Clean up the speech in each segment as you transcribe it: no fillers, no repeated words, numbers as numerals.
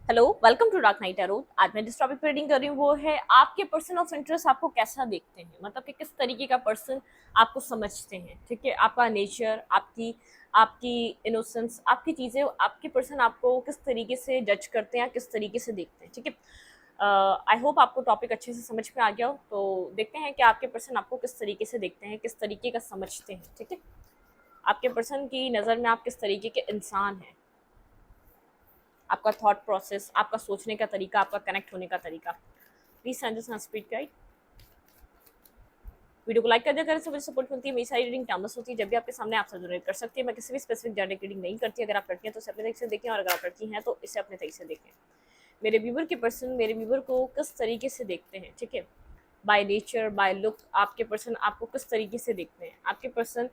Hello, welcome to dark night tarot. आज मैं जिस टॉपिक पर रीडिंग कर रही हूँ वो है आपके पर्सन ऑफ इंटरेस्ट आपको कैसा देखते हैं, मतलब कि किस तरीके का पर्सन आपको समझते हैं। ठीक है, आपका नेचर, आपकी आपकी इनोसेंस, आपकी चीज़ें, आपके पर्सन आपको किस तरीके से जज करते हैं या किस तरीके से देखते हैं। ठीक है, आई होप आपको टॉपिक अच्छे से समझ में आ गया हो। तो देखते हैं कि आपके पर्सन आपको किस तरीके से देखते हैं, किस तरीके का समझते हैं। ठीक है, आपके पर्सन की नज़र में आप किस तरीके के इंसान हैं, आपका थॉट प्रोसेस, आपका सोचने का तरीका, आपका कनेक्ट होने का तरीका। Please send us speed guide. Video को लाइक कर दिया करें, मुझे सपोर्ट मिलती है। मेरी सारी रीडिंग टाइमलेस होती है, जब भी आपके सामने आप सब जनरेट कर सकती है। मैं किसी भी स्पेसिफिक जेंडर रीडिंग नहीं करती। अगर आप लड़की हैं तो इसे अपने तरीके से देखें, और अगर आप लड़की हैं तो इसे अपने तरीके से देखें। मेरे व्यूवर के पर्सन मेरे व्यूवर को किस तरीके से देखते हैं। ठीक है, बाय नेचर, बाय लुक, आपके पर्सन आपको किस तरीके से देखते हैं। आपके पर्सन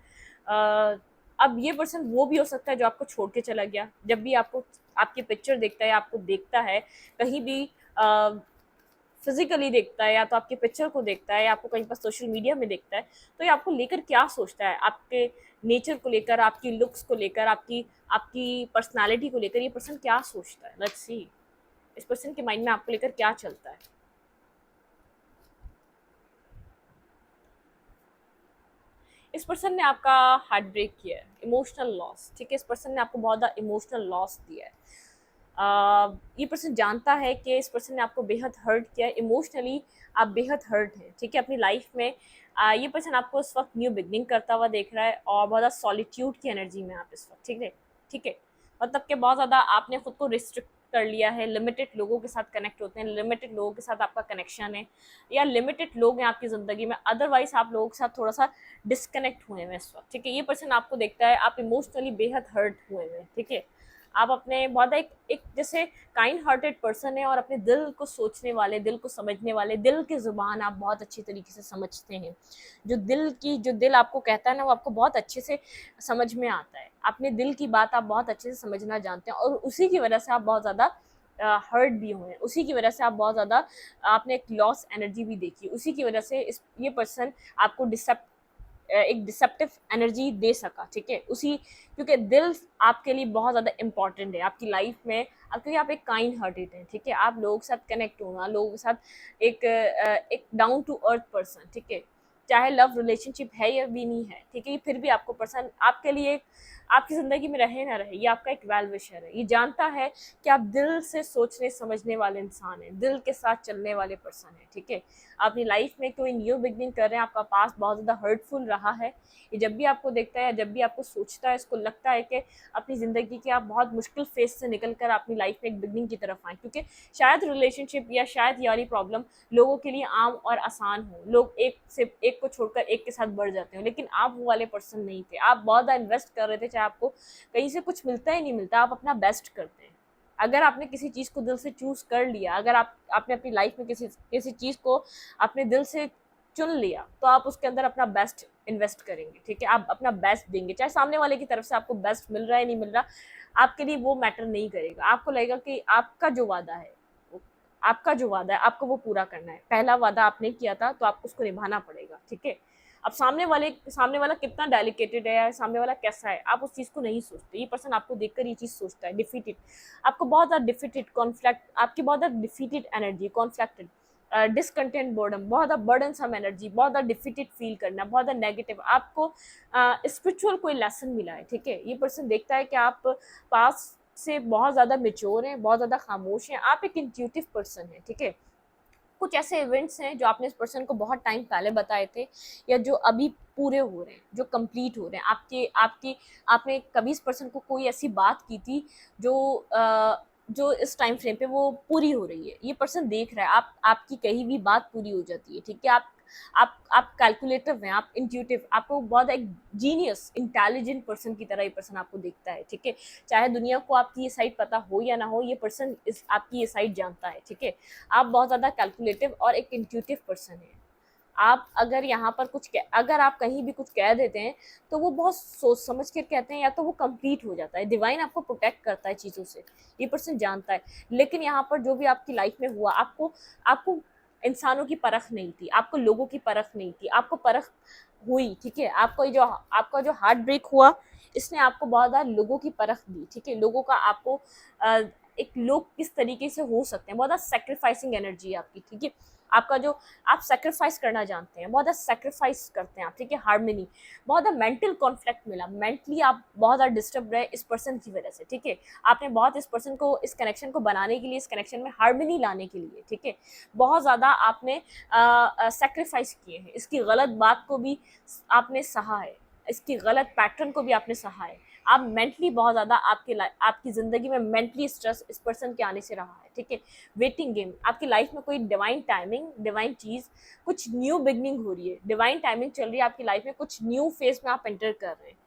अब ये पर्सन वो भी हो सकता है जो आपको छोड़ के चला गया। जब भी आपको आपकी पिक्चर देखता है, आपको देखता है कहीं भी फिजिकली देखता है, या तो आपकी पिक्चर को देखता है, या आपको कहीं पर सोशल मीडिया में देखता है, तो ये आपको लेकर क्या सोचता है, आपके नेचर को लेकर, आपकी लुक्स को लेकर, आपकी आपकी पर्सनालिटी को लेकर ये पर्सन क्या सोचता है। लेट्स सी इस पर्सन के माइंड में आपको लेकर क्या चलता है। इस पर्सन ने आपका हार्ट ब्रेक किया है, इमोशनल लॉस। ठीक है, इस पर्सन ने आपको बहुत ज़्यादा इमोशनल लॉस दिया है। ये पर्सन जानता है कि इस पर्सन ने आपको बेहद हर्ट किया है इमोशनली। आप बेहद हर्ट हैं। ठीक है, अपनी लाइफ में ये पर्सन आपको इस वक्त न्यू बिगनिंग करता हुआ देख रहा है, और बहुत ज़्यादा सॉलिट्यूड की एनर्जी में आप इस वक्त। ठीक है, ठीक है, मतलब कि बहुत ज़्यादा आपने खुद को रिस्ट्रिक्ट कर लिया है। लिमिटेड लोगों के साथ कनेक्ट होते हैं, लिमिटेड लोगों के साथ आपका कनेक्शन है, या लिमिटेड लोग हैं आपकी ज़िंदगी में। अदरवाइज आप लोगों के साथ थोड़ा सा डिस्कनेक्ट हुए हैं इस वक्त। ठीक है, ये पर्सन आपको देखता है, आप इमोशनली बेहद हर्ट हुए हैं। ठीक है, आप अपने बहुत एक एक जैसे काइंड हार्टेड पर्सन है, और अपने दिल को सोचने वाले, दिल को समझने वाले, दिल की ज़ुबान आप बहुत अच्छी तरीके से समझते हैं। जो दिल आपको कहता है ना, वो आपको बहुत अच्छे से समझ में आता है। अपने दिल की बात आप बहुत अच्छे से समझना जानते हैं, और उसी की वजह से आप बहुत ज़्यादा हर्ट भी हुए हैं। उसी की वजह से आप बहुत ज़्यादा आपने एक लॉस एनर्जी भी देखी। उसी की वजह से ये पर्सन आपको एक डिसेप्टिव एनर्जी दे सका। ठीक है, उसी क्योंकि दिल आपके लिए बहुत ज़्यादा इंपॉर्टेंट है आपकी लाइफ में। अब क्योंकि आप एक काइंड हार्टेड हैं। ठीक है, आप लोगों के साथ कनेक्ट होना, लोगों के साथ एक डाउन टू अर्थ पर्सन। ठीक है, चाहे लव रिलेशनशिप है या भी नहीं है। ठीक है, ये फिर भी आपको पर्सन आपके लिए आपकी ज़िंदगी में रहे ना रहे, ये आपका एक वेल विशर है। ये जानता है कि आप दिल से सोचने समझने वाले इंसान हैं, दिल के साथ चलने वाले पर्सन हैं। ठीक है, अपनी लाइफ में कोई न्यू बिगनिंग कर रहे हैं, आपका पास बहुत ज़्यादा हर्टफुल रहा है। ये जब भी आपको देखता है, जब भी आपको सोचता है, इसको लगता है कि अपनी ज़िंदगी के आप बहुत मुश्किल फेज से निकल कर अपनी लाइफ में एक बिगनिंग की तरफ आए। क्योंकि शायद रिलेशनशिप या शायद ये वाली प्रॉब्लम लोगों के लिए आम और आसान हो, लोग एक से एक को छोड़कर एक के साथ बढ़ जाते हैं, लेकिन आप वो वाले पर्सन नहीं थे। आप बहुत ज़्यादा इन्वेस्ट कर रहे थे, चाहे आपको कहीं से कुछ मिलता ही नहीं मिलता, आप अपना बेस्ट करते हैं। अगर आपने किसी चीज़ को दिल से चूज कर लिया, अगर आपने अपनी लाइफ में किसी किसी चीज़ को अपने दिल से चुन लिया, तो आप उसके अंदर अपना बेस्ट इन्वेस्ट करेंगे। ठीक है, आप अपना बेस्ट देंगे, चाहे सामने वाले की तरफ से आपको बेस्ट मिल रहा है नहीं मिल रहा, आपके लिए वो मैटर नहीं करेगा। आपको लगेगा कि आपका जो वादा है आपको वो पूरा करना है। पहला वादा आपने किया था तो आपको उसको निभाना पड़ेगा। ठीक है, अब सामने वाला कितना डेलिकेटेड है या सामने वाला कैसा है, आप उस चीज़ को नहीं सोचते। ये पर्सन आपको देखकर ये चीज़ सोचता है, डिफीटेड, आपको बहुत ज़्यादा डिफीटेड कॉन्फ्लैक्ट, आपकी बहुत ज़्यादा डिफीटेड एनर्जी, कॉन्फ्लैक्टेड, डिसकंटेंट, बोर्डम, बहुत ज़्यादा बर्डन सम एनर्जी, बहुत ज़्यादा डिफीटेड फील करना, बहुत ज़्यादा नेगेटिव। आपको स्पिरिचुअल कोई लेसन मिला है। ठीक है, ये पर्सन देखता है कि आप पास से बहुत ज़्यादा मेच्योर हैं, बहुत ज़्यादा खामोश हैं, आप एक इंट्यूटिव पर्सन हैं। ठीक है, कुछ ऐसे इवेंट्स हैं जो आपने इस पर्सन को बहुत टाइम पहले बताए थे, या जो अभी पूरे हो रहे हैं, जो कंप्लीट हो रहे हैं। आपके आपकी आपने कभी इस पर्सन को कोई ऐसी बात की थी जो जो इस टाइम फ्रेम पे वो पूरी हो रही है। ये पर्सन देख रहा है, आपकी कहीं भी बात पूरी हो जाती है। ठीक है, आप कैलकुलेटिव हैं, आप इंट्यूटिव, आपको बहुत एक जीनियस इंटेलिजेंट पर्सन की तरह ये पर्सन आपको देखता है। ठीक है, चाहे दुनिया को आपकी ये साइड पता हो या ना हो, ये पर्सन इस आपकी ये साइड जानता है। ठीक है, आप बहुत ज़्यादा कैलकुलेटिव और एक इंट्यूटिव पर्सन है। आप अगर यहाँ पर अगर आप कहीं भी कुछ कह देते हैं, तो वो बहुत सोच समझ कर कहते हैं, या तो वो कंप्लीट हो जाता है। डिवाइन आपको प्रोटेक्ट करता है चीज़ों से, ये पर्सन जानता है। लेकिन यहाँ पर जो भी आपकी लाइफ में हुआ, आपको आपको इंसानों की परख नहीं थी, आपको लोगों की परख नहीं थी, आपको परख हुई। ठीक है, आपका जो हार्ट ब्रेक हुआ, इसने आपको बहुत ज़्यादा लोगों की परख दी। ठीक है, लोगों का आपको एक लोग किस तरीके से हो सकते हैं, बहुत ज़्यादा सेक्रीफाइसिंग एनर्जी है आपकी, ठीक है। आपका जो आप सेक्रीफाइस करना जानते हैं, बहुत ज़्यादा सेक्रीफाइस करते हैं आप, ठीक है। हार्मनी, बहुत ज़्यादा मेंटल कॉन्फ्लिक्ट मिला, मेंटली आप बहुत ज़्यादा डिस्टर्ब रहे इस पर्सन की वजह से, ठीक है। आपने बहुत इस पर्सन को, इस कनेक्शन को बनाने के लिए, इस कनेक्शन में हार्मनी लाने के लिए, ठीक है, बहुत ज़्यादा आपने सेक्रीफाइस किए हैं। इसकी गलत बात को भी आपने सहा है, इसकी गलत पैटर्न को भी आपने सहा है। आप मेंटली बहुत ज़्यादा आपकी ज़िंदगी में मेंटली स्ट्रेस इस पर्सन के आने से रहा है, ठीक है। वेटिंग गेम, आपकी लाइफ में कोई डिवाइन टाइमिंग, डिवाइन चीज़, कुछ न्यू बिगनिंग हो रही है, डिवाइन टाइमिंग चल रही है आपकी लाइफ में, कुछ न्यू फेज में आप एंटर कर रहे हैं।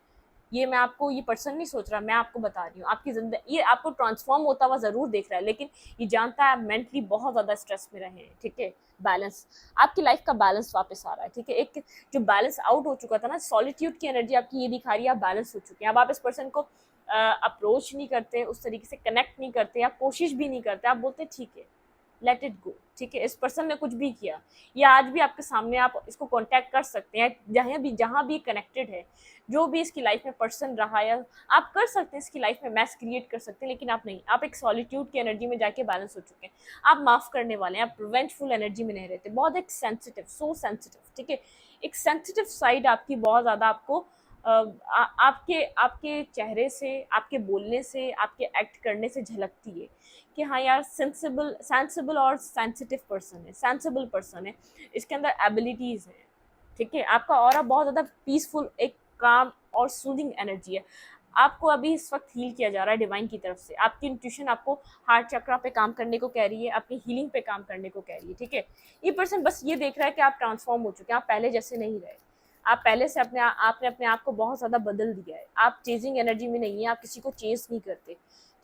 ये मैं आपको, ये पर्सन नहीं सोच रहा, मैं आपको बता रही हूँ। आपकी ज़िंदगी, ये आपको ट्रांसफॉर्म होता हुआ ज़रूर देख रहा है, लेकिन ये जानता है आप मेंटली बहुत ज़्यादा स्ट्रेस में रहे हैं, ठीक है। बैलेंस, आपकी लाइफ का बैलेंस वापस आ रहा है, ठीक है। एक जो बैलेंस आउट हो चुका था ना, सॉलिट्यूड की एनर्जी आपकी ये दिखा रही है, आप बैलेंस हो चुके हैं। अब आप इस पर्सन को अप्रोच नहीं करते, उस तरीके से कनेक्ट नहीं करते, आप कोशिश भी नहीं करते, आप बोलते ठीक है, लेट इट गो, ठीक है। इस पर्सन ने कुछ भी किया, या आज भी आपके सामने, आप इसको कांटेक्ट कर सकते हैं, जहाँ भी कनेक्टेड है, जो भी इसकी लाइफ में पर्सन रहा, या आप कर सकते हैं इसकी लाइफ में मैस क्रिएट कर सकते हैं, लेकिन आप नहीं, आप एक सॉलिट्यूड की एनर्जी में जाके बैलेंस हो चुके हैं। आप माफ़ करने वाले हैं, आप रिवेंजफुल एनर्जी में नहीं रहते, बहुत एक सेंसिटिव, सो सेंसिटिव, ठीक है। एक सेंसिटिव साइड आपकी बहुत ज़्यादा आपको आपके आपके चेहरे से, आपके बोलने से, आपके एक्ट करने से झलकती है कि हाँ यार, सेंसिबल और सेंसिटिव पर्सन है, सेंसिबल पर्सन है, इसके अंदर एबिलिटीज़ हैं, ठीक है। आपका ऑरा बहुत ज़्यादा पीसफुल, एक काम और सूदिंग एनर्जी है। आपको अभी इस वक्त हील किया जा रहा है डिवाइन की तरफ से। आपकी इंट्यूशन आपको हार्ट चक्रा पे काम करने को कह रही है, अपनी हीलिंग पे काम करने को कह रही है, ठीक है। ये पर्सन बस ये देख रहा है कि आप ट्रांसफॉर्म हो चुके हैं, आप पहले जैसे नहीं रहे। आप पहले से आपने अपने आप को बहुत ज़्यादा बदल दिया है। आप चेजिंग एनर्जी में नहीं है, आप किसी को चेज नहीं करते,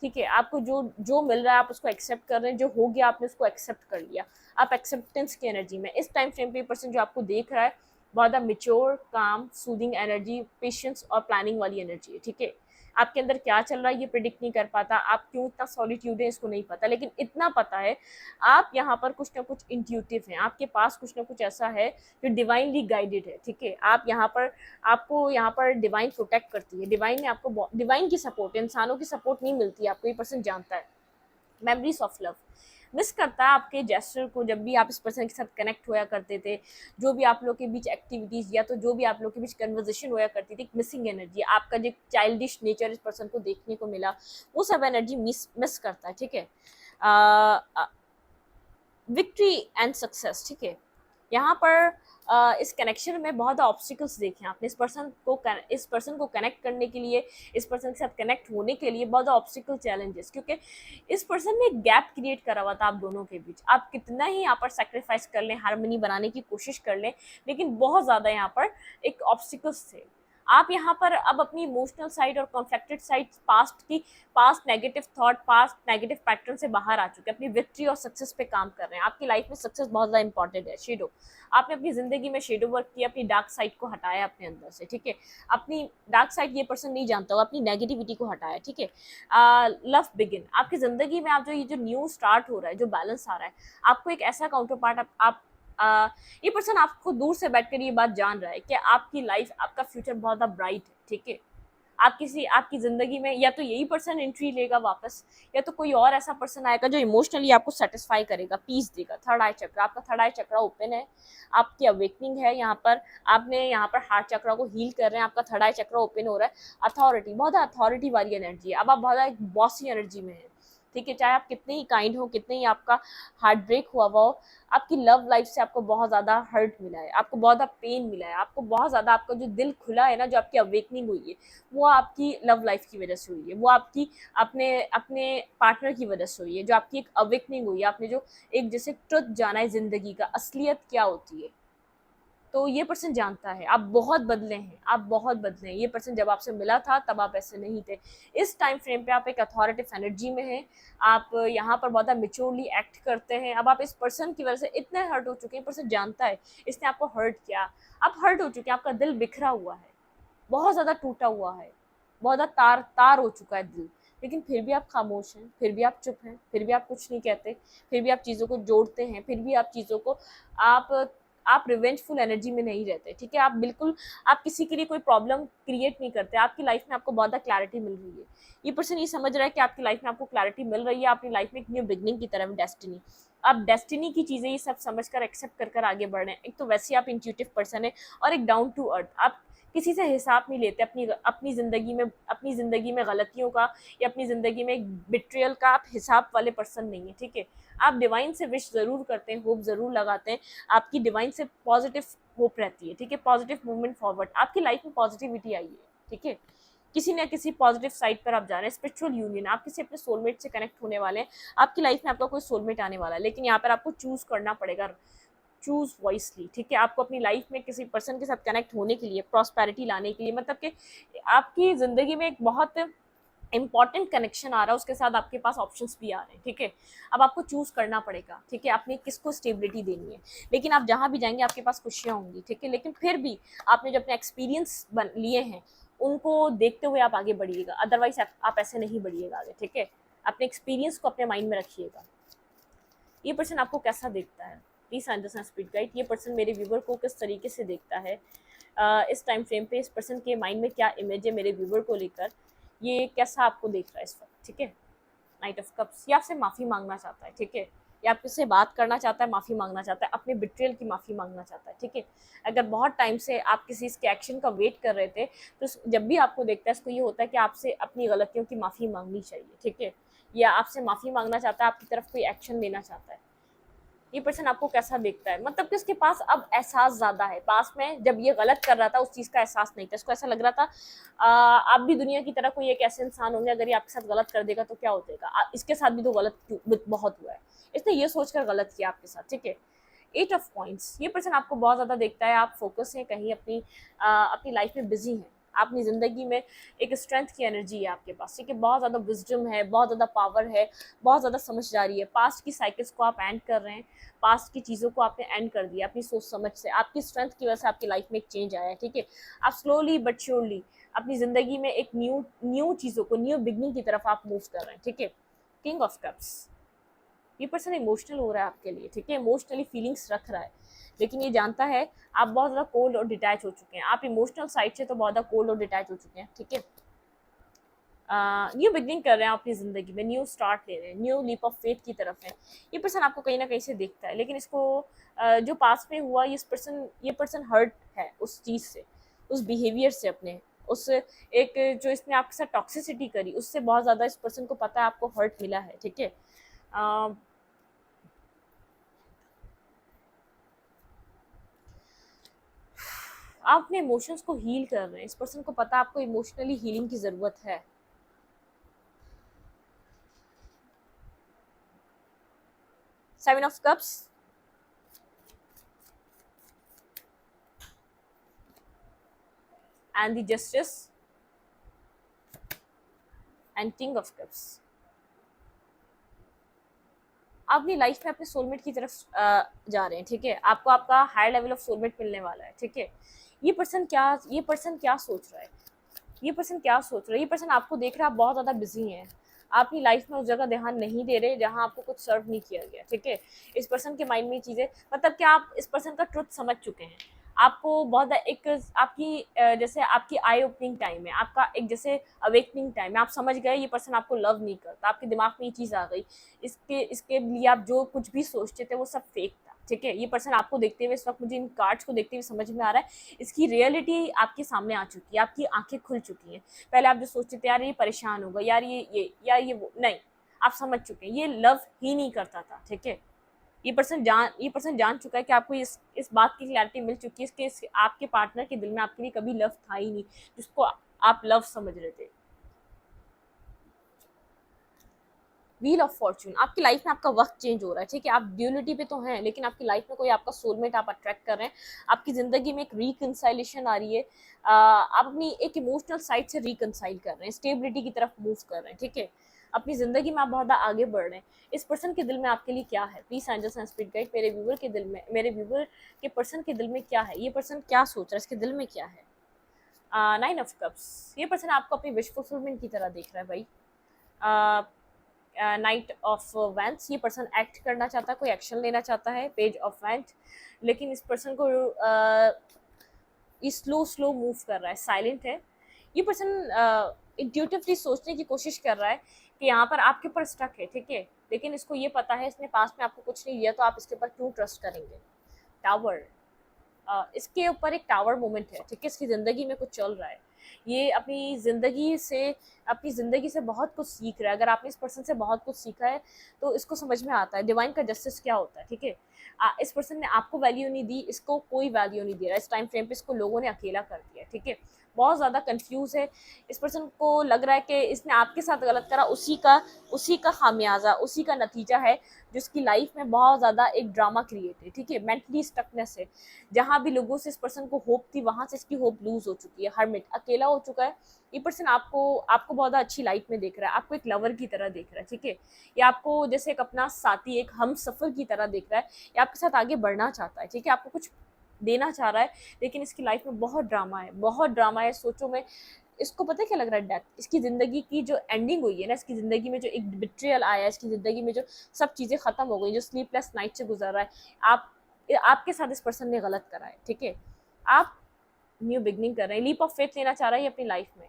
ठीक है। आपको जो जो मिल रहा है आप उसको एक्सेप्ट कर रहे हैं, जो हो गया आपने उसको एक्सेप्ट कर लिया। आप एक्सेप्टेंस की एनर्जी में इस टाइम फ्रेम पे पर्सन जो आपको देख रहा है, बहुत ज़्यादा मेच्योर, काम, सूदिंग एनर्जी, पेशेंस और प्लानिंग वाली एनर्जी है, ठीक है। आपके अंदर क्या चल रहा है ये प्रिडिक्ट नहीं कर पाता, आप क्यों इतना सॉलिट्यूड है इसको नहीं पता, लेकिन इतना पता है आप यहाँ पर कुछ ना कुछ इंट्यूटिव हैं, आपके पास कुछ ना कुछ ऐसा है जो डिवाइनली गाइडेड है, ठीक है। आप यहाँ पर, आपको यहाँ पर डिवाइन प्रोटेक्ट करती है, डिवाइन ने आपको, डिवाइन की सपोर्ट, इंसानों की सपोर्ट नहीं मिलती है आपको, ये पर्सन जानता है। मेमोरीज ऑफ लव मिस करता है आपके जेस्चर को, जब भी आप इस पर्सन के साथ कनेक्ट होया करते थे, जो भी आप लोग के बीच एक्टिविटीज़, या तो जो भी आप लोग के बीच कन्वर्जेशन होया करती थी, मिसिंग एनर्जी, आपका जो चाइल्डिश नेचर इस पर्सन को देखने को मिला, वो सब एनर्जी मिस करता है, ठीक है। विक्ट्री एंड सक्सेस, ठीक है। यहाँ पर इस कनेक्शन में बहुत ऑब्स्टिकल्स देखे आपने, इस पर्सन को कनेक्ट करने के लिए, इस पर्सन के साथ कनेक्ट होने के लिए बहुत ऑब्स्टिकल चैलेंजेस, क्योंकि इस पर्सन ने एक गैप क्रिएट करा हुआ था आप दोनों के बीच। आप कितना ही यहाँ पर सेक्रीफाइस कर लें, हार्मनी बनाने की कोशिश कर लें, लेकिन बहुत ज़्यादा यहाँ पर एक ऑब्स्टिकल्स थे। आप यहाँ पर अब अपनी इमोशनल साइड और conflicted side, past negative thought, past negative pattern से बाहर आ चुके हैं, अपनी विक्ट्री और सक्सेस पे काम कर रहे हैं। आपकी लाइफ में सक्सेस बहुत ज़्यादा इंपॉर्टेंट है। शेडो, आपने अपनी ज़िंदगी में शेडो वर्क किया, अपनी डार्क साइड को हटाया अपने अंदर से, ठीक है। अपनी डार्क साइड ये पर्सन नहीं जानता होगा, अपनी नेगेटिविटी को हटाया, ठीक है। लव बिगिन, आपकी ज़िंदगी में आप ये जो न्यू स्टार्ट हो रहा है, जो बैलेंस आ रहा है, आपको एक ऐसा काउंटर पार्ट, ये पर्सन आपको दूर से बैठकर ये बात जान रहा है कि आपकी लाइफ, आपका फ्यूचर बहुत ज़्यादा ब्राइट है, ठीक है। आपकी ज़िंदगी में या तो यही पर्सन एंट्री लेगा वापस, या तो कोई और ऐसा पर्सन आएगा जो इमोशनली आपको सेटिस्फाई करेगा, पीस देगा। थर्ड आई चक्र, आपका थर्ड आई चक्र ओपन है, आपकी अवेकनिंग है यहाँ पर, आपने यहाँ पर हार्ट चक्र को हील कर रहे हैं, आपका थर्ड आई चक्र ओपन हो रहा है। अथॉरिटी, बहुत अथॉरिटी वाली एनर्जी है, अब आप बहुत एक बॉसी एनर्जी में है, ठीक है। चाहे आप कितने ही काइंड हो, कितने ही आपका हार्ट ब्रेक हुआ हो, आपकी लव लाइफ से आपको बहुत ज़्यादा हर्ट मिला है, आपको बहुत ज़्यादा पेन मिला है, आपको बहुत ज़्यादा, आपका जो दिल खुला है ना, जो आपकी अवेकनिंग हुई है, वो आपकी लव लाइफ की वजह से हुई है, वो आपकी अपने अपने पार्टनर की वजह से हुई है, जो आपकी एक अवेकनिंग हुई है। आपने जो एक जैसे ट्रुथ जाना है ज़िंदगी का, असलियत क्या होती है, तो ये पर्सन जानता है आप बहुत बदले हैं, आप बहुत बदले हैं। ये पर्सन जब आपसे मिला था तब आप ऐसे नहीं थे। इस टाइम फ्रेम पे आप एक अथॉरिटिव एनर्जी में हैं, आप यहाँ पर बहुत मेच्योरली एक्ट करते हैं। अब आप इस पर्सन की वजह से इतने हर्ट हो चुके हैं, पर्सन जानता है इसने आपको हर्ट किया, आप हर्ट हो चुके हैं, आपका दिल बिखरा हुआ है, बहुत ज़्यादा टूटा हुआ है, बहुत ज़्यादा तार तार हो चुका है दिल, लेकिन फिर भी आप खामोश हैं, फिर भी आप चुप हैं, फिर भी आप कुछ नहीं कहते, फिर भी आप चीज़ों को जोड़ते हैं, फिर भी आप चीज़ों को आप आप रिवेंजफुल एनर्जी में नहीं रहते, ठीक है। आप बिल्कुल, आप किसी के लिए कोई प्रॉब्लम क्रिएट नहीं करते। आपकी लाइफ में आपको बहुत ज़्यादा क्लैरिटी मिल रही है। ये पर्सन ये समझ रहा है कि आपकी लाइफ में आपको क्लैरिटी मिल रही है, अपनी लाइफ में एक न्यू बिगनिंग की तरफ, डेस्टिनी। आप डेस्टिनी की चीज़ें ये सब समझ कर एक्सेप्ट कर कर आगे बढ़ रहे हैं। एक तो वैसे आप इंट्यूटिव पर्सन है, और एक डाउन टू अर्थ। आप किसी से हिसाब नहीं लेते अपनी अपनी ज़िंदगी में गलतियों का, या अपनी ज़िंदगी में एक बिट्रियल का आप हिसाब वाले पर्सन नहीं है, ठीक है। आप डिवाइन से विश ज़रूर करते हैं, होप ज़रूर लगाते हैं, आपकी डिवाइन से पॉजिटिव होप रहती है, ठीक है। पॉजिटिव मूवमेंट फॉरवर्ड, आपकी लाइफ में पॉजिटिविटी आई है, ठीक है। किसी न किसी पॉजिटिव साइड पर आप जा रहे हैं। स्पिरिचुअल यूनियन, आप किसी अपने सोलमेट से कनेक्ट होने वाले हैं। आपकी लाइफ में आपका कोई सोलमेट आने वाला है, लेकिन यहाँ पर आपको चूज करना पड़ेगा, चूज वॉइसली, ठीक है। आपको अपनी लाइफ में किसी पर्सन के साथ कनेक्ट होने के लिए, प्रॉस्पेरिटी लाने के लिए, मतलब कि आपकी ज़िंदगी में एक बहुत इंपॉर्टेंट कनेक्शन आ रहा है, उसके साथ आपके पास ऑप्शंस भी आ रहे हैं, ठीक है। अब आपको चूज करना पड़ेगा, ठीक है, आपने किसको स्टेबिलिटी देनी है। लेकिन आप जहाँ भी जाएंगे आपके पास खुशियाँ होंगी, ठीक है। लेकिन फिर भी आपने जो अपने एक्सपीरियंस लिए हैं उनको देखते हुए आप आगे बढ़िएगा, अदरवाइज आप ऐसे नहीं बढ़िएगा आगे, ठीक है। अपने एक्सपीरियंस को अपने माइंड में रखिएगा। ये पर्सन आपको कैसा देखता है, प्लीज अंडरस्टैंड स्पिरिट गाइड। ये पर्सन मेरे व्यूवर को किस तरीके से देखता है, इस टाइम फ्रेम पे इस पर्सन के माइंड में क्या इमेज है मेरे व्यूवर को लेकर, ये कैसा आपको देख रहा है इस वक्त, ठीक है। नाइट ऑफ कप्स, ये आपसे माफ़ी मांगना चाहता है, ठीक है। ये आपसे बात करना चाहता है, माफ़ी मांगना चाहता है, अपने बिट्रियल की माफ़ी मांगना चाहता है, ठीक है। अगर बहुत टाइम से आप किसी इसके एक्शन का वेट कर रहे थे, तो जब भी आपको देखता है इसको ये होता है कि आपसे अपनी गलतियों की माफ़ी मांगनी चाहिए, ठीक है। या आपसे माफ़ी मांगना चाहता है, आपकी तरफ कोई एक्शन लेना चाहता है। ये पर्सन आपको कैसा देखता है, मतलब कि उसके पास अब एहसास ज़्यादा है। पास में जब ये गलत कर रहा था उस चीज़ का एहसास नहीं था, इसको ऐसा लग रहा था आप भी दुनिया की तरह कोई एक ऐसे इंसान होंगे, अगर ये आपके साथ गलत कर देगा तो क्या हो जाएगा, इसके साथ भी तो गलत बहुत हुआ है, इसने ये सोचकर गलत किया आपके साथ, ठीक है। 8 ऑफ कॉइंस, ये पर्सन आपको बहुत ज़्यादा देखता है, आप फोकस हैं कहीं, अपनी लाइफ में बिजी हैं। अपनी ज़िंदगी में एक स्ट्रेंथ की एनर्जी है आपके पास, ठीक है। बहुत ज़्यादा विजडम है, बहुत ज़्यादा पावर है, बहुत ज़्यादा समझदारी है। पास्ट की साइकिल्स को आप एंड कर रहे हैं, पास्ट की चीज़ों को आपने एंड कर दिया अपनी सोच समझ से। आपकी स्ट्रेंथ की वजह से आपकी लाइफ में एक चेंज आया है, ठीक है। आप स्लोली बट श्योरली अपनी ज़िंदगी में एक न्यू चीज़ों को, न्यू बिगनिंग की तरफ आप मूव कर रहे हैं, ठीक है। किंग ऑफ कप्स, ये पर्सन इमोशनल हो रहा है आपके लिए, ठीक है। इमोशनली फीलिंग्स रख रहा है, लेकिन ये जानता है आप बहुत ज़्यादा कोल्ड और डिटैच हो चुके हैं। आप इमोशनल साइड से तो बहुत ज़्यादा कोल्ड और डिटैच हो चुके हैं, ठीक है। न्यू बिगनिंग कर रहे हैं अपनी ज़िंदगी में, न्यू स्टार्ट ले रहे हैं, न्यू लीप ऑफ फेथ की तरफ है। ये पर्सन आपको कहीं ना कहीं से देखता है, लेकिन इसको जो पास में हुआ, ये पर्सन हर्ट है उस चीज़ से, उस बिहेवियर से, अपने उस एक जो इसने आपके साथ टॉक्सिसिटी करी उससे बहुत ज़्यादा इस पर्सन को पता है आपको हर्ट मिला है, ठीक है। आप अपने इमोशंस को हील कर रहे हैं, इस पर्सन को पता है आपको इमोशनली हीलिंग की ज़रूरत है। 7 of cups and the justice and king of cups. आप अपनी लाइफ में अपने सोलमेट की तरफ जा रहे हैं, ठीक है। आपको आपका हायर लेवल ऑफ सोलमेट मिलने वाला है, ठीक है। ये पर्सन क्या सोच रहा है, ये पर्सन आपको देख रहा है, आप बहुत ज़्यादा बिजी हैं। आप अपनी लाइफ में उस जगह ध्यान नहीं दे रहे जहाँ आपको कुछ सर्व नहीं किया गया, ठीक है। इस पर्सन के माइंड में चीज़ें, मतलब कि आप इस पर्सन का ट्रुथ समझ चुके हैं। आपको बहुत एक आपकी जैसे आपकी आई ओपनिंग टाइम है, आपका एक जैसे अवेकनिंग टाइम है। आप समझ गए ये पर्सन आपको लव नहीं करता, आपके दिमाग में ये चीज़ आ गई। इसके लिए आप जो कुछ भी सोचते थे वो सब फेक था, ठीक है। ये पर्सन आपको देखते हुए, इस वक्त मुझे इन कार्ड्स को देखते हुए समझ में आ रहा है, इसकी रियलिटी आपके सामने आ चुकी है, आपकी आंखें खुल चुकी हैं। पहले आप जो सोचते थे यार ये परेशान होगा, यार ये वो नहीं, आप समझ चुके हैं ये लव ही नहीं करता था, ठीक है। ये पर्सन जान चुका है कि आपको इस बात की क्लैरिटी मिल चुकी है आपके पार्टनर के दिल में आपके लिए कभी लव था ही नहीं, जिसको आप लव समझ रहे थे। व्हील ऑफ फॉर्चून, आपकी लाइफ में आपका वक्त चेंज हो रहा है, ठीक है। आप ड्यूलिटी पे तो हैं, लेकिन आपकी लाइफ में कोई आपका सोलमेट आप अट्रैक्ट कर रहे हैं। आपकी ज़िंदगी में एक रिकनसाइलेशन आ रही है। आप अपनी एक इमोशनल साइड से रिकनसाइल कर रहे हैं, स्टेबिलिटी की तरफ मूव कर रहे हैं, ठीक है। अपनी ज़िंदगी में आप बहुत आगे बढ़ रहे हैं। इस पर्सन के दिल में आपके लिए क्या है, please angels and spirit guide, मेरे व्यूवर के पर्सन के दिल में क्या है, ये पर्सन क्या सोच रहा है, इसके दिल में क्या है। 9 ऑफ कप्स, ये पर्सन आपको अपनी विश फुलफिलमेंट की तरह देख रहा है भाई। नाइट ऑफ वैंड्स, ये पर्सन एक्ट करना चाहता है, कोई एक्शन लेना चाहता है। पेज ऑफ वैंड, लेकिन इस पर्सन को ये स्लो स्लो मूव कर रहा है, साइलेंट है। ये पर्सन इंट्यूटिवली सोचने की कोशिश कर रहा है कि यहाँ पर आपके ऊपर स्टक है, ठीक है, लेकिन इसको ये पता है इसने पास्ट में आपको कुछ नहीं दिया, तो आप इसके ऊपर क्यों ट्रस्ट करेंगे। टावर, इसके ऊपर एक टावर मोमेंट है, ठीक है, इसकी ज़िंदगी में कुछ चल रहा है, ये अपनी ज़िंदगी से बहुत कुछ सीख रहा है। अगर आपने इस पर्सन से बहुत कुछ सीखा है तो इसको समझ में आता है डिवाइन का जस्टिस क्या होता है, ठीक है। इस पर्सन ने आपको वैल्यू नहीं दी, इसको कोई वैल्यू नहीं दे रहा, इस टाइम फ्रेम पे इसको लोगों ने अकेला कर दिया, ठीक है। बहुत ज़्यादा कंफ्यूज है, इस पर्सन को लग रहा है कि इसने आपके साथ गलत करा, उसी का खामियाजा, उसी का नतीजा है जिसकी लाइफ में बहुत ज़्यादा एक ड्रामा क्रिएट है, ठीक है। मेंटली स्टकनेस है, जहाँ भी लोगों से इस पर्सन को होप थी वहाँ से इसकी होप लूज हो चुकी है, हर्मिट, अकेला हो चुका है। ये पर्सन आपको बहुत अच्छी लाइफ में देख रहा है, आपको एक लवर की तरह देख रहा है, ठीक है। या आपको जैसे एक अपना साथी, एक हम सफ़र की तरह देख रहा है, या आपके साथ आगे बढ़ना चाहता है, ठीक है, आपको कुछ देना चाह रहा है। लेकिन इसकी लाइफ में बहुत ड्रामा है, बहुत ड्रामा है। सोचो में इसको पता है क्या लग रहा है, डेथ, इसकी ज़िंदगी की जो एंडिंग हुई है ना, इसकी ज़िंदगी में जो एक बिट्रियल आया है, इसकी ज़िंदगी में जो सब चीज़ें ख़त्म हो गई, जो स्लीपलेस नाइट से गुजर रहा है, आपके साथ इस पर्सन ने गलत करा है, ठीक है। आप न्यू बिगनिंग कर रहे हैं, लीप ऑफ फेथ लेना चाह रहा है ये अपनी लाइफ में,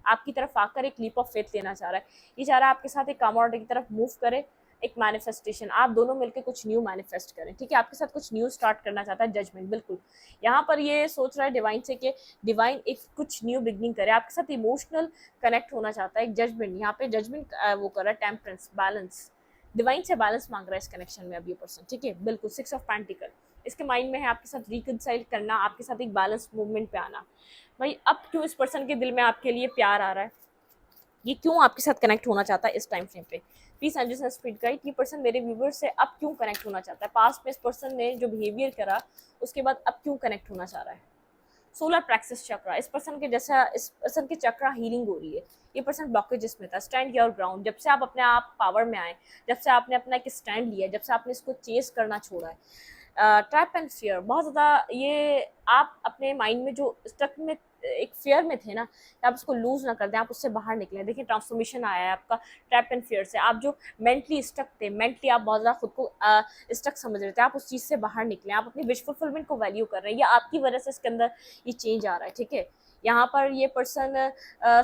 आपकी तरफ आकर एक लीप ऑफ फेथ लेना चाह रहा है। ये चाह रहा है आपके साथ एक काम ऑर्डर की तरफ मूव करे, एक मैनिफेस्टेशन, आप दोनों मिलकर कुछ न्यू मैनिफेस्ट करें, ठीक है। आपके साथ कुछ न्यू स्टार्ट करना चाहता है, जजमेंट, बिल्कुल। यहाँ पर ये सोच रहा है डिवाइन से कि डिवाइन एक कुछ न्यू बिगनिंग करे, आपके साथ इमोशनल कनेक्ट होना चाहता है, एक जजमेंट, यहाँ पे जजमेंट वो कर रहा है, टेम्परेंस, बैलेंस, डिवाइन से बैलेंस मांग रहा है इस कनेक्शन में अब ये पर्सन, ठीक है, बिल्कुल। 6 ऑफ पेंटिकल इसके माइंड में है, आपके साथ रिकंसाइल करना, आपके साथ एक बैलेंस मूवमेंट पे आना। भाई अब क्यों इस पर्सन के दिल में आपके लिए प्यार आ रहा है, ये क्यों आपके साथ कनेक्ट होना चाहता है इस टाइम फ्रेम पे। प्लीज अंडरस्टैंड स्पीड गाइड, ये पर्सन मेरे व्यूवर से अब क्यों कनेक्ट होना चाहता है, पास्ट में इस पर्सन ने जो बिहेवियर करा उसके बाद अब क्यों कनेक्ट होना चाह रहा है। सोलर प्लेक्सस चक्रा, इस पर्सन के जैसा इस पर्सन के चक्रा हीलिंग हो रही है। ये पर्सन ब्लॉकेजेस में था, स्टैंड योर ग्राउंड, जब से आप अपने आप पावर में आए, जब से आपने अपना एक स्टैंड लिया, जब से आपने इसको चेस करना छोड़ा है। ट्रैप एंड फियर, बहुत ज़्यादा ये आप अपने माइंड में जो स्टक में एक फेयर में थे ना, आप उसको लूज ना कर दें, आप उससे बाहर निकलें। देखिए ट्रांसफॉर्मेशन आया है आपका ट्रैप एंड फियर से, आप जो मेंटली स्टक थे, मेंटली आप बहुत ज़्यादा खुद को स्टक समझ रहे थे, आप उस चीज़ से बाहर निकलें, आप अपनी विश फुलफिलमेंट को वैल्यू कर रहे हैं, या आपकी वजह से इसके अंदर ये चेंज आ रहा है, ठीक है। यहाँ पर ये पर्सन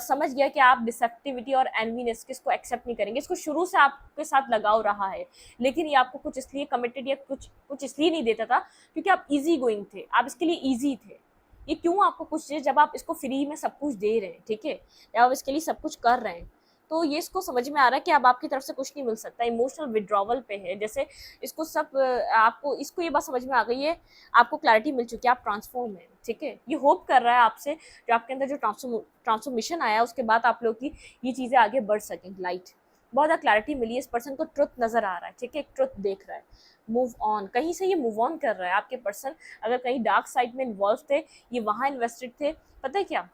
समझ गया कि आप डिसेप्टिविटी और एनवीनेस किसको एक्सेप्ट नहीं करेंगे, इसको शुरू से आपके साथ लगाव रहा है, लेकिन ये आपको कुछ इसलिए कमिटेड या कुछ इसलिए नहीं देता था क्योंकि आप इजी गोइंग थे, आप इसके लिए ईजी थे। ये क्यों आपको कुछ दे जब आप इसको फ्री में सब कुछ दे रहे हैं, ठीक है, या आप इसके लिए सब कुछ कर रहे हैं। तो ये इसको समझ में आ रहा है कि अब आपकी तरफ से कुछ नहीं मिल सकता, इमोशनल विड्रॉवल पे है, जैसे इसको सब आपको इसको ये बात समझ में आ गई है, आपको क्लैरिटी मिल चुकी है, आप ट्रांसफॉर्म है, ठीक है। ये होप कर रहा है आपसे, जो आपके अंदर जो ट्रांसफॉर्मेशन आया उसके बाद आप लोग की ये चीज़ें आगे बढ़ सकें, लाइट, बहुत ज़्यादा क्लैरिटी मिली है, इस पर्सन को ट्रुथ नज़र आ रहा है, ठीक है, एक ट्रुथ देख रहा है, मूव ऑन, कहीं से ये मूव ऑन कर रहा है। आपके पर्सन अगर कहीं डार्क साइड में इन्वॉल्व थे, ये वहाँ इन्वेस्टेड थे, पता है क्या,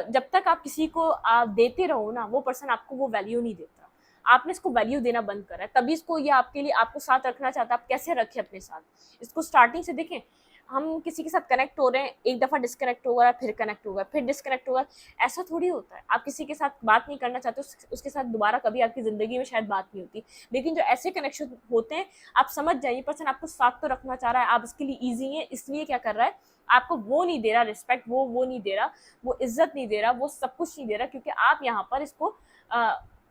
जब तक आप किसी को देते रहो ना, वो पर्सन आपको वो वैल्यू नहीं देता, आपने इसको वैल्यू देना बंद करा है, तभी इसको ये आपके लिए आपको साथ रखना चाहता है। आप कैसे रखें अपने साथ, इसको स्टार्टिंग से देखें, हम किसी के साथ कनेक्ट हो रहे हैं, एक दफ़ा डिस्कनेक्ट होगा, फिर कनेक्ट होगा, फिर डिस्कनेक्ट होगा, ऐसा थोड़ी होता है। आप किसी के साथ बात नहीं करना चाहते, उसके साथ दोबारा कभी आपकी ज़िंदगी में शायद बात नहीं होती, लेकिन जो ऐसे कनेक्शन होते हैं, आप समझ जाइए पर्सन आपको साथ तो रखना चाह रहा है, आप इसके लिए ईजी है, इसलिए क्या कर रहा है, आपको वो नहीं दे रहा रिस्पेक्ट, वो नहीं दे रहा, वो इज्जत नहीं दे रहा, वो सब कुछ नहीं दे रहा, क्योंकि आप यहाँ पर इसको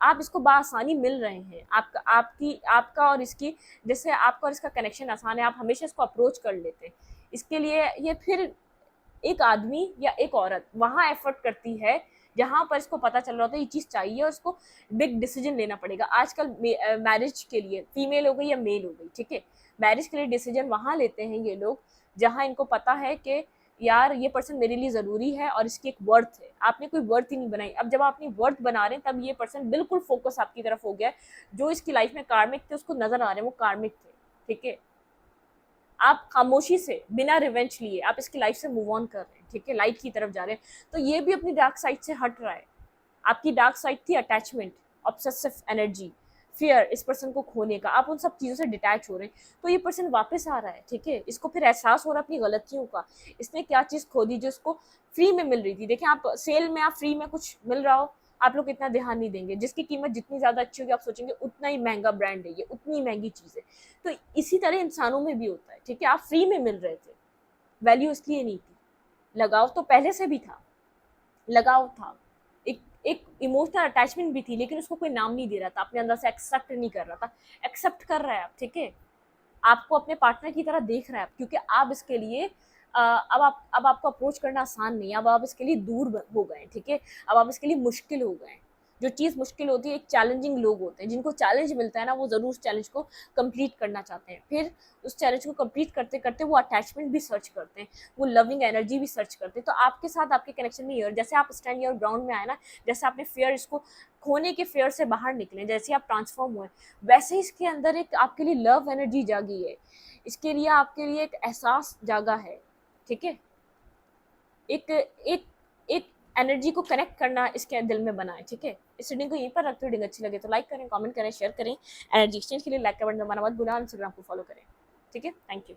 आप इसको बआसानी मिल रहे हैं, आपका और इसकी, जैसे आपका और इसका कनेक्शन आसान है, आप हमेशा इसको अप्रोच कर लेते हैं। इसके लिए ये फिर एक आदमी या एक औरत वहाँ एफर्ट करती है जहाँ पर इसको पता चल रहा होता है ये चीज़ चाहिए और इसको बिग डिसीजन लेना पड़ेगा। आजकल मैरिज के लिए फीमेल हो गई या मेल हो गई, ठीक है, मैरिज के लिए डिसीजन वहाँ लेते हैं ये लोग जहाँ इनको पता है कि यार ये पर्सन मेरे लिए ज़रूरी है और इसकी एक वर्थ है। आपने कोई वर्थ ही नहीं बनाई, अब जब आप अपनी वर्थ बना रहे हैं तब ये पर्सन बिल्कुल फोकस आपकी तरफ हो गया है। जो इसकी लाइफ में कार्मिक थे उसको नज़र आ रहे हैं वो कार्मिक थे, ठीक है। आप खामोशी से बिना रिवेंज लिए आप इसकी लाइफ से मूव ऑन कर रहे हैं, ठीक है, लाइट की तरफ जा रहे हैं। तो ये भी अपनी डार्क साइड से हट रहा है। आपकी डार्क साइड थी अटैचमेंट, ऑब्सेसिव एनर्जी, फियर, इस पर्सन को खोने का, आप उन सब चीज़ों से डिटैच हो रहे हैं। तो ये पर्सन वापस आ रहा है, ठीक है, इसको फिर एहसास हो रहा है अपनी गलतियों का। इसने क्या चीज़ खो दी जो इसको फ्री में मिल रही थी। देखिए आप सेल में आप फ्री में कुछ मिल रहा हो आप लोग इतना ध्यान नहीं देंगे। जिसकी कीमत जितनी ज़्यादा अच्छी होगी आप सोचेंगे उतना ही महंगा ब्रांड है ये, उतनी महंगी चीज़ है। तो इसी तरह इंसानों में भी होता है, ठीक है। आप फ्री में मिल रहे थे, वैल्यू इसलिए नहीं थी। लगाव तो पहले से भी था, लगाव था, एक एक इमोशनल अटैचमेंट भी थी, लेकिन उसको कोई नाम नहीं दे रहा था, अपने अंदर से एक्सेप्ट नहीं कर रहा था। एक्सेप्ट कर रहा है आप, ठीक है, आपको अपने पार्टनर की तरह देख रहा है, क्योंकि आप इसके लिए अब आपको अप्रोच करना आसान नहीं है, अब आप इसके लिए दूर हो गए, ठीक है, अब आप इसके लिए मुश्किल हो गए। जो चीज़ मुश्किल होती है, एक चैलेंजिंग लोग होते हैं, जिनको चैलेंज मिलता है ना, वो ज़रूर उस चैलेंज को कंप्लीट करना चाहते हैं। फिर उस चैलेंज को कंप्लीट करते करते वो अटैचमेंट भी सर्च करते हैं, वो लविंग एनर्जी भी सर्च करते हैं। तो आपके साथ आपके कनेक्शन में ईयर, जैसे आप स्टैंड योर ग्राउंड में आए ना, जैसे आपने फियर इसको खोने के फियर से बाहर निकले, जैसे आप ट्रांसफॉर्म हुए, वैसे ही इसके अंदर एक आपके लिए लव एनर्जी जागी है, इसके लिए आपके लिए एक एहसास जागा है, ठीक है। एक एक एक एनर्जी को कनेक्ट करना इसके दिल में बना है, ठीक है। इस रीडिंग को यहीं पर रखते, रीडिंग अच्छी लगे तो लाइक करें, कमेंट करें, शेयर करें। एनर्जी एक्सचेंज के लिए लाइक का बटन दबाना मत भूलना, इंस्टाग्राम को फॉलो करें, ठीक है। Thank you.